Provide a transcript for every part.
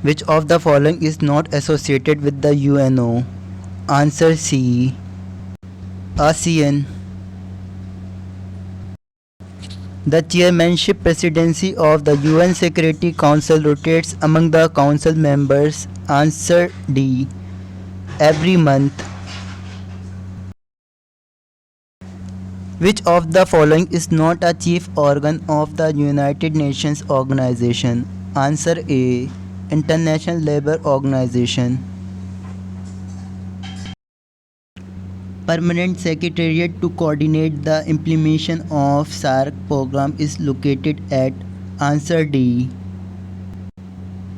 Which of the following is not associated with the UNO? Answer C. ASEAN. The chairmanship presidency of the UN Security Council rotates among the council members. Answer D. Every month. Which of the following is not a chief organ of the United Nations Organization? Answer A. International Labour Organization. Permanent Secretariat to coordinate the implementation of SAARC program is located at. Answer D.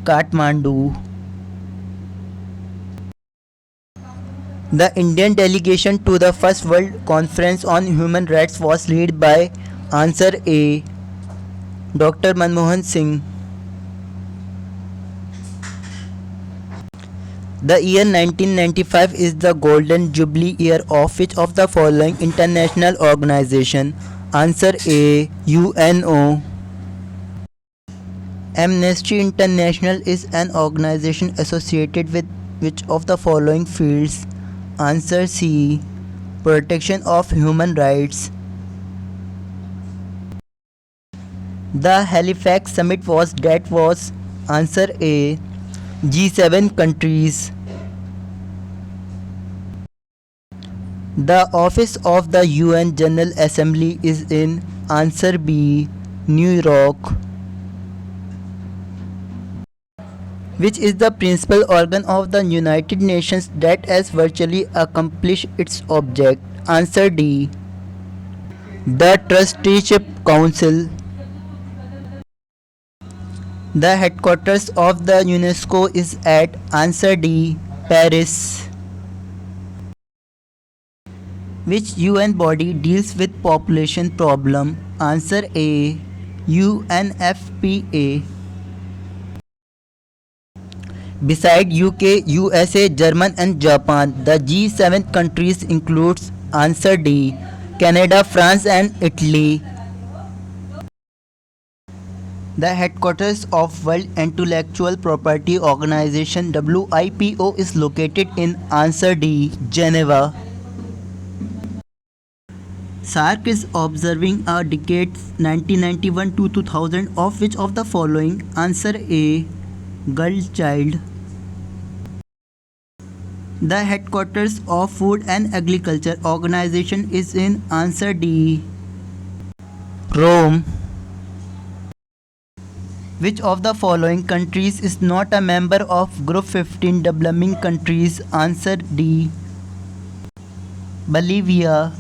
Kathmandu. The Indian delegation to the First World Conference on Human Rights was led by. Answer A. Dr. Manmohan Singh. The year 1995 is the golden jubilee year of which of the following international organization? Answer A. UNO. Amnesty International is an organization associated with which of the following fields? Answer C. Protection of human rights. The Halifax Summit was Answer A. G7 countries. The office of the UN General Assembly is in. Answer B. New York. Which is the principal organ of the United Nations that has virtually accomplished its object? Answer D. The Trusteeship Council. The headquarters of the UNESCO is at. Answer D. Paris. Which UN body deals with population problem? Answer A. UNFPA. Beside UK, USA, Germany and Japan, the G7 countries includes. Answer D. Canada, France and Italy. The headquarters of World Intellectual Property Organization WIPO is located in. Answer D. Geneva. SAARC is observing a decade 1991 to 2000 of which of the following? Answer A. Girl Child. The headquarters of Food and Agriculture Organization is in. Answer D. Rome. Which of the following countries is not a member of Group 15 developing countries? Answer D. Bolivia.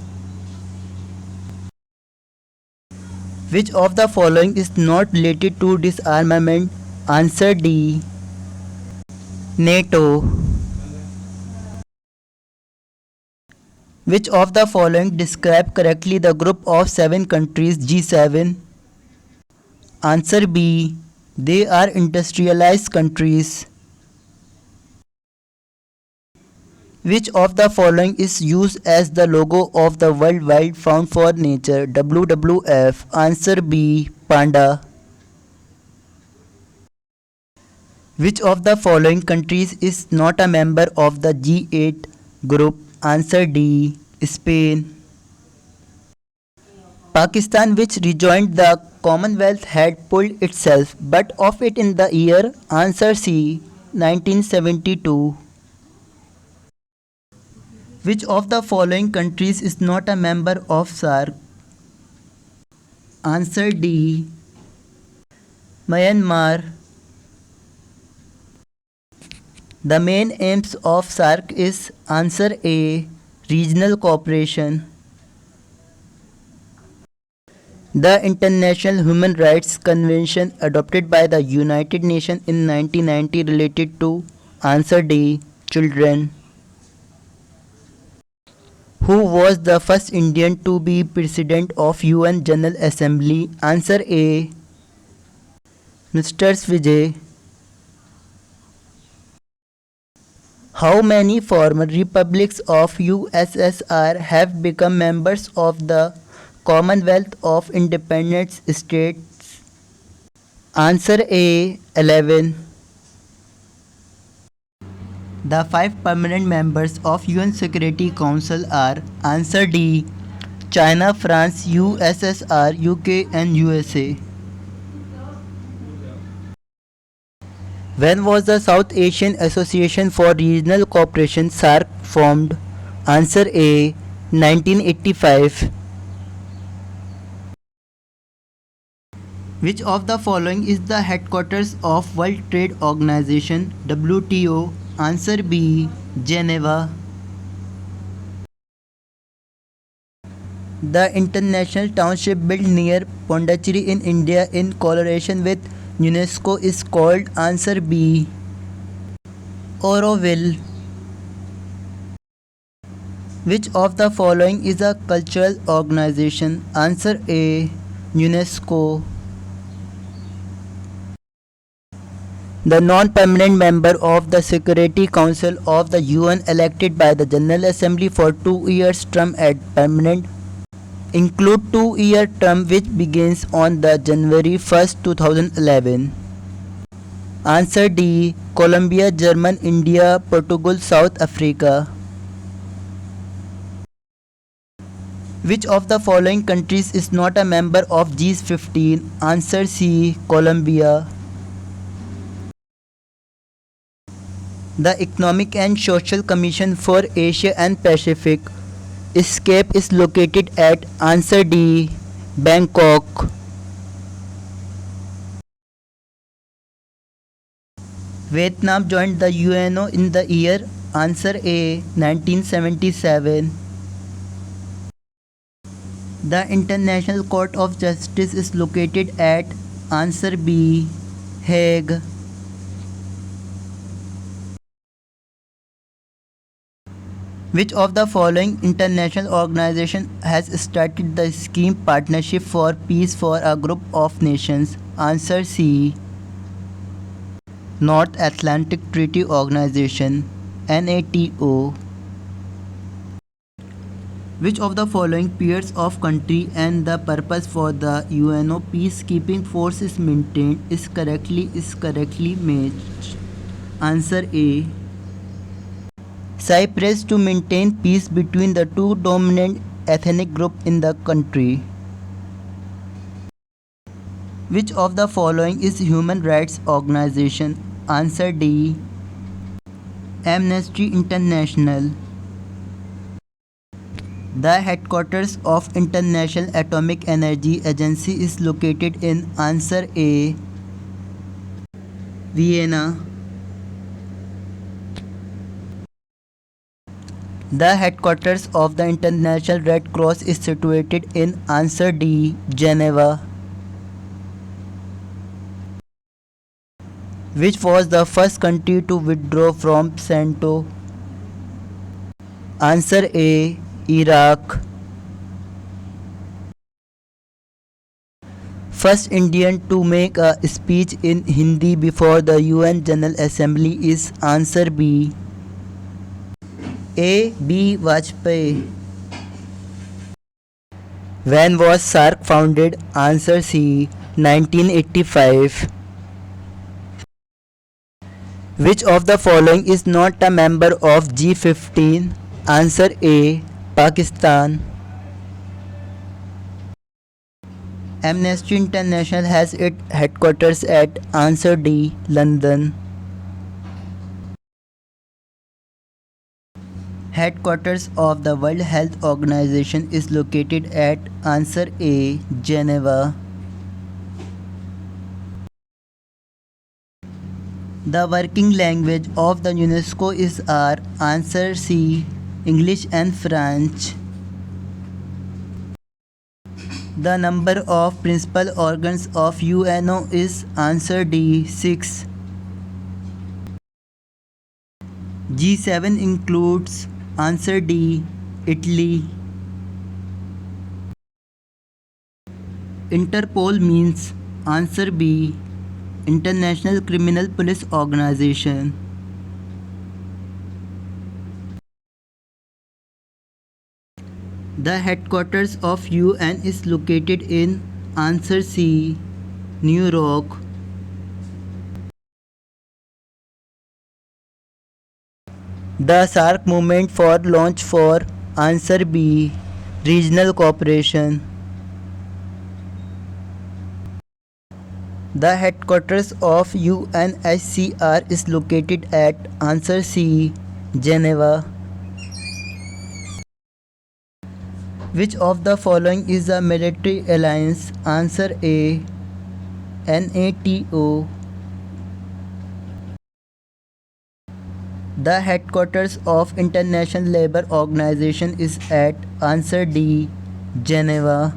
Which of the following is not related to disarmament? Answer D. NATO. Which of the following describe correctly the group of 7 countries G7? Answer B. They are industrialized countries. Which of the following is used as the logo of the World Wide Fund for Nature WWF? Answer B. Panda. Which of the following countries is not a member of the G8 group? Answer D. Spain. Pakistan, which rejoined the Commonwealth, had pulled itself but of it in the year? Answer C. 1972. Which of the following countries is not a member of SAARC? Answer D. Myanmar. The main aims of SAARC is. Answer A. Regional cooperation. The International Human Rights Convention adopted by the United Nations in 1990 related to. Answer D. Children. Who was the first Indian to be President of UN General Assembly? Answer A. Mr. Vijay. How many former republics of USSR have become members of the Commonwealth of Independent States? Answer A. 11. The five permanent members of UN Security Council are answer D. China, France, USSR, UK and USA. When was the South Asian Association for Regional Cooperation SAARC formed? Answer A. 1985. Which of the following is the headquarters of World Trade Organization WTO? Answer B. Geneva. The International Township built near Pondicherry in India in collaboration with UNESCO is called answer B. Auroville. Which of the following is a cultural organization? Answer A. UNESCO. The non-permanent member of the Security Council of the UN elected by the General Assembly for 2 years term at permanent include 2-year term which begins on the January 1st, 2011. Answer D. Colombia, German, India, Portugal, South Africa. Which of the following countries is not a member of G15? Answer C. Colombia. The Economic and Social Commission for Asia and Pacific ESCAPE is located at answer D. Bangkok. Vietnam joined the UNO in the year answer A. 1977. The International Court of Justice is located at answer B. Hague. Which of the following international organization has started the scheme Partnership for Peace for a Group of Nations? Answer C. North Atlantic Treaty Organization NATO. Which of the following pairs of country and the purpose for the UNO peacekeeping force is maintained is correctly matched? Answer A. Cyprus to maintain peace between the two dominant ethnic groups in the country. Which of the following is human rights organization? Answer D. Amnesty International. The headquarters of International Atomic Energy Agency is located in answer A. Vienna. The headquarters of the International Red Cross is situated in answer D. Geneva. Which was the first country to withdraw from NATO? Answer A. Iraq. First Indian to make a speech in Hindi before the UN General Assembly is answer B. A. B. Vajpayee. When was SAARC founded? Answer C. 1985. Which of the following is not a member of G15? Answer A. Pakistan. Amnesty International has its headquarters at answer D. London. Headquarters of the World Health Organization is located at answer A. Geneva. The working language of the UNESCO is are answer C. English and French. The number of principal organs of UNO is answer D. 6. G7 includes answer D. Italy. Interpol means answer B. International Criminal Police Organization. The headquarters of UN is located in answer C. New York. The SAARC movement for launch for answer B. Regional cooperation. The headquarters of UNHCR is located at answer C. Geneva. Which of the following is a military alliance? Answer A. NATO. The headquarters of International Labour Organization is at answer D. Geneva.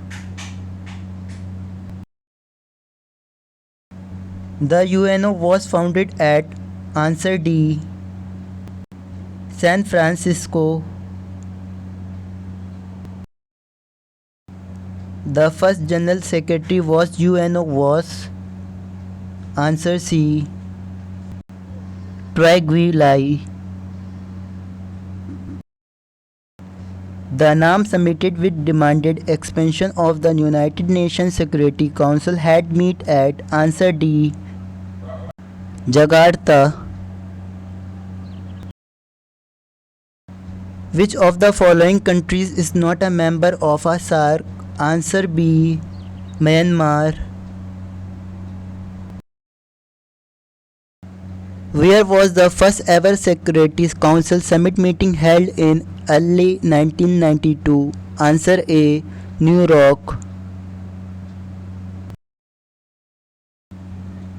The UNO was founded at answer D. San Francisco. The first General Secretary was UNO was answer C. Tocqueville. The NAM submitted which demanded expansion of the United Nations Security Council had met at answer D. Jakarta. Which of the following countries is not a member of a SAARC? Answer B. Myanmar. Where was the first ever Security Council Summit meeting held in early 1992? Answer A. New York.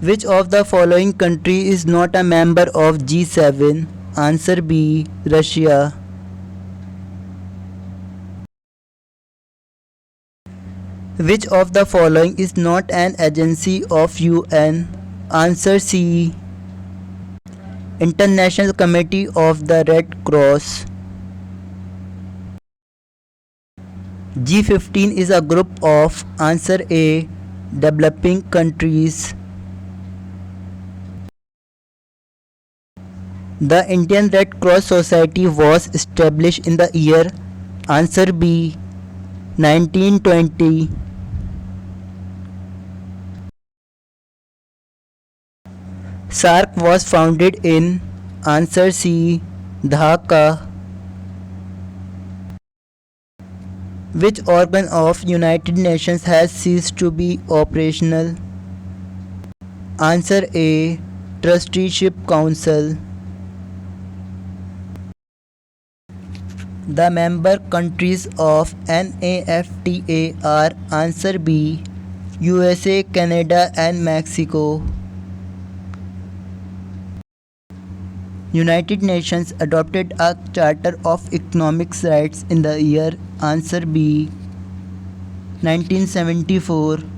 Which of the following country is not a member of G7? Answer B. Russia. Which of the following is not an agency of UN? Answer C. International Committee of the Red Cross. G15 is a group of answer A. Developing countries. The Indian Red Cross Society was established in the year answer B. 1920. SAARC was founded in answer C. Dhaka. Which organ of United Nations has ceased to be operational? Answer A. Trusteeship Council. The member countries of NAFTA are answer B. USA, Canada and Mexico. United Nations adopted a Charter of Economic Rights in the year answer B. 1974.